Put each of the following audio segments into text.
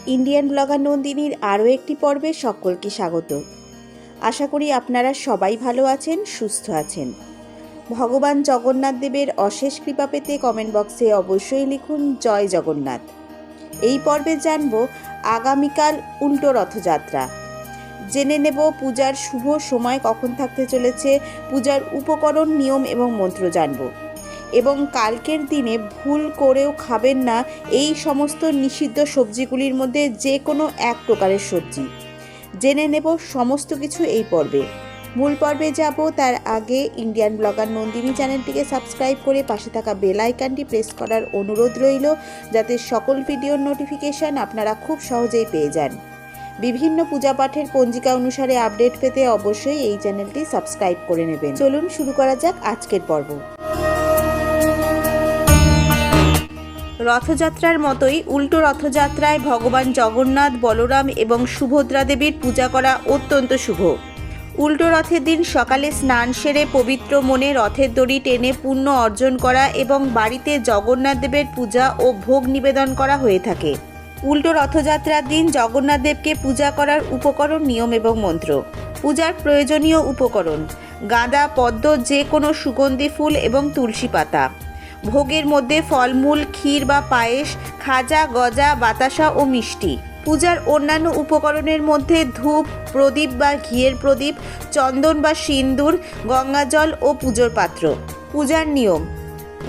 Indian blogger নন্দিনীর আরও একটি পর্বে সকলকে স্বাগত। আশা করি আপনারা সবাই ভালো আছেন, সুস্থ আছেন। ভগবান জগন্নাথ দেবের অশেষ কৃপা পেতে কমেন্ট বক্সে অবশ্যই লিখুন জয় জগন্নাথ। এই পর্বে জানব আগামীকাল উল্টো রথযাত্রা। জেনে নেব পূজার শুভ সময় কখন থাকতে চলেছে, পূজার উপকরণ, নিয়ম এবং মন্ত্র জানব। এবং কালকের দিনে ভুল করেও খাবেন না এই সমস্ত নিষিদ্ধ সবজিগুলির মধ্যে যে কোনো এক প্রকারের সবজি। জেনে নেব সমস্ত কিছু এই পর্বে। মূল পর্বে যাব তার আগে ইন্ডিয়ান ব্লগার নন্দিনী চ্যানেলটিকে সাবস্ক্রাইব করে পাশে থাকা বেল আইকনটি প্রেস করার অনুরোধ রইল, যাতে সকল ভিডিওর নোটিফিকেশান আপনারা খুব সহজেই পেয়ে যান। বিভিন্ন পূজা পাঠের পঞ্জিকা অনুসারে আপডেট পেতে অবশ্যই এই চ্যানেলটি সাবস্ক্রাইব করে নেবেন। চলুন শুরু করা যাক আজকের পর্ব। রথযাত্রার মতোই উল্টো রথযাত্রায় ভগবান জগন্নাথ, বলরাম এবং সুভদ্রা দেবীর পূজা করা অত্যন্ত শুভ। উল্টো রথের দিন সকালে স্নান সেরে পবিত্র মনে রথের দড়ি টেনে পুণ্য অর্জন করা এবং বাড়িতে জগন্নাথ দেবের পূজা ও ভোগ নিবেদন করা হয়ে থাকে। উল্টো রথযাত্রার দিন জগন্নাথ দেবকে পূজা করার উপকরণ, নিয়ম এবং মন্ত্র। পূজার প্রয়োজনীয় উপকরণ: গাঁদা, পদ্ম, যে কোনো সুগন্ধি ফুল এবং তুলসী পাতা। ভোগের মধ্যে ফলমূল, ক্ষীর বা পায়েস, খাজা, গজা, বাতাসা ও মিষ্টি। পূজার অন্যান্য উপকরণের মধ্যে ধূপ, প্রদীপ বা ঘিয়ের প্রদীপ, চন্দন বা সিন্দুর, গঙ্গাজল ও পুজোর পাত্র। পূজার নিয়ম: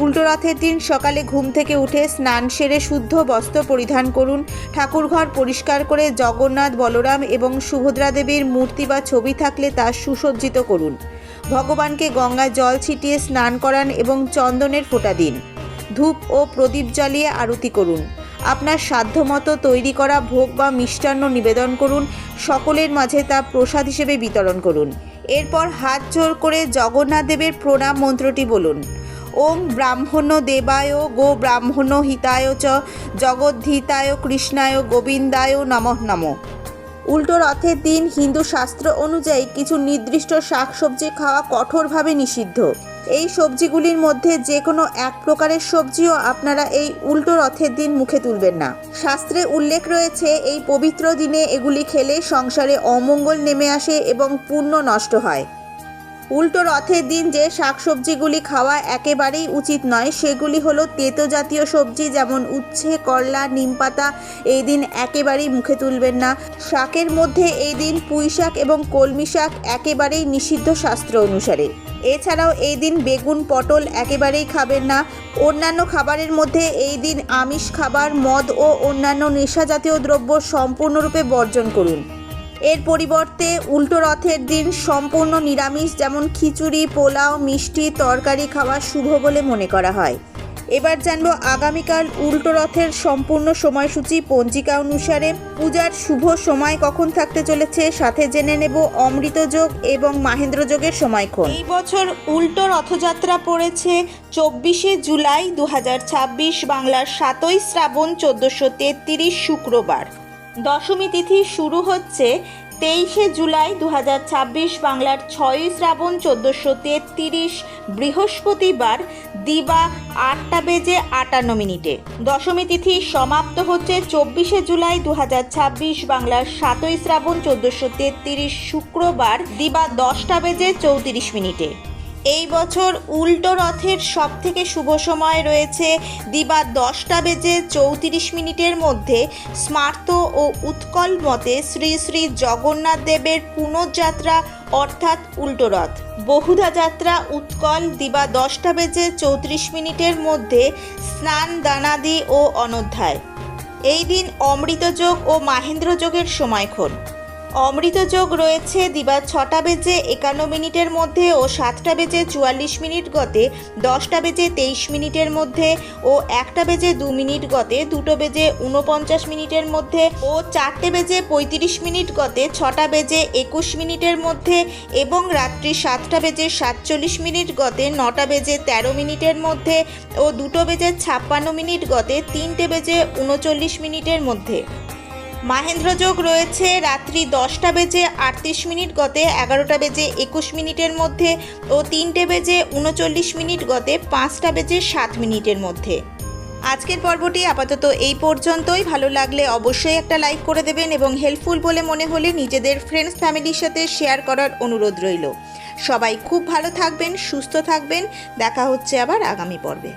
উল্টো রথের দিন সকালে ঘুম থেকে উঠে স্নান সেরে শুদ্ধ বস্ত্র পরিধান করুন। ঠাকুরঘর পরিষ্কার করে জগন্নাথ, বলরাম এবং সুভদ্রা দেবীর মূর্তি বা ছবি থাকলে তা সুসজ্জিত করুন। ভগবানকে গঙ্গায় জল ছিটিয়ে স্নান করান এবং চন্দনের ফোঁটা দিন। ধূপ ও প্রদীপ জ্বালিয়ে আরতি করুন। আপনার সাধ্যমতো তৈরি করা ভোগ বা মিষ্টান্ন নিবেদন করুন। সকলের মাঝে তা প্রসাদ হিসেবে বিতরণ করুন। এরপর হাত জোড় করে জগন্নাথ দেবের প্রণাম মন্ত্রটি বলুন: ওম ব্রাহ্মণ দেবায় গো ব্রাহ্মণ হিতায় চ জগদ্ধিতায় কৃষ্ণায় গোবিন্দায় নমঃ নমঃ। উল্টো রথের দিন হিন্দু শাস্ত্র অনুযায়ী কিছু নির্দিষ্ট শাকসবজি খাওয়া কঠোরভাবে নিষিদ্ধ। এই সবজিগুলির মধ্যে যে কোনো এক প্রকারের সবজিও আপনারা এই উল্টো রথের দিন মুখে তুলবেন না। শাস্ত্রে উল্লেখ রয়েছে, এই পবিত্র দিনে এগুলি খেলে সংসারে অমঙ্গল নেমে আসে এবং পুণ্য নষ্ট হয়। উল্টো রথের দিন যে শাকসবজিগুলি খাওয়া একেবারেই উচিত নয় সেগুলি হলো তেতো জাতীয় সবজি, যেমন উচ্ছে, করলা, নিমপাতা। এই দিন একেবারেই মুখে তুলবেন না। শাকের মধ্যে এই দিন পুঁই শাক এবং কলমি শাক একেবারেই নিষিদ্ধ শাস্ত্র অনুসারে। এছাড়াও এই দিন বেগুন, পটল একেবারেই খাবেন না। অন্যান্য খাবারের মধ্যে এই দিন আমিষ খাবার, মদ ও অন্যান্য নেশা জাতীয় দ্রব্য সম্পূর্ণরূপে বর্জন করুন। এর পরিবর্তে উল্টো রথের দিন সম্পূর্ণ নিরামিষ, যেমন খিচুড়ি, পোলাও, মিষ্টি, তরকারি খাওয়া শুভ বলে মনে করা হয়। এবার জানবো আগামীকাল উল্টো রথের সম্পূর্ণ সময়সূচি পঞ্জিকা অনুসারে। পূজার শুভ সময় কখন থাকতে চলেছে, সাথে জেনে নেব অমৃত যোগ এবং মাহেন্দ্র যোগের সময়ক্ষণ। এই বছর উল্টো রথযাত্রা পড়েছে 24শে জুলাই 2026, বাংলার 7ই শ্রাবণ 1433 শুক্রবার। দশমী তিথি শুরু হচ্ছে 23শে জুলাই 2026, বাংলার 6ই শ্রাবণ 1433 বৃহস্পতিবার দিবা 8টা বেজে 58 দশমী তিথি সমাপ্ত হচ্ছে 24শে জুলাই 2026, বাংলার 7ই শ্রাবণ 1433 শুক্রবার দিবা 10টা বেজে 34 এই বছর উল্টো রথের সবথেকে শুভ সময় রয়েছে দিবা 10টা বেজে 34 মধ্যে। স্মার্ত ও উৎকল মতে শ্রী শ্রী জগন্নাথ দেবের পুনঃযাত্রা অর্থাৎ উল্টো রথ। বহুধা যাত্রা উৎকল দিবা 10টা বেজে 34 মধ্যে স্নান দানাদি ও অনধ্যায়। এই দিন অমৃত যোগ ও মাহেন্দ্র যোগের সময়ক্ষণ। অমৃত যোগ রয়েছে দিবা 6টা বেজে 51 মধ্যে ও 7টা বেজে 44 গতে, 10টা বেজে 23 মধ্যে ও 1টা বেজে 2 গতে, 2টো বেজে 49 মধ্যে ও 4টে বেজে 35 গতে, 6টা বেজে 21 মধ্যে এবং রাত্রি 7টা বেজে 47 গতে, 9টা বেজে 13 মধ্যে ও 2টো বেজে 56 গতে, 3টে বেজে 39 মধ্যে। মাহেন্দ্র যোগ রয়েছে রাত্রি 10টা বেজে 38 গতে, 11টা বেজে 21 মধ্যে ও 3টে বেজে 39 গতে, 5টা বেজে 7 মধ্যে। আজকের পর্বটি আপাতত এই পর্যন্তই। ভালো লাগলে অবশ্যই একটা লাইক করে দেবেন এবং হেল্পফুল বলে মনে হলে নিজেদের ফ্রেন্ডস ফ্যামিলির সাথে শেয়ার করার অনুরোধ রইল। সবাই খুব ভালো থাকবেন, সুস্থ থাকবেন। দেখা হচ্ছে আবার আগামী পর্বে।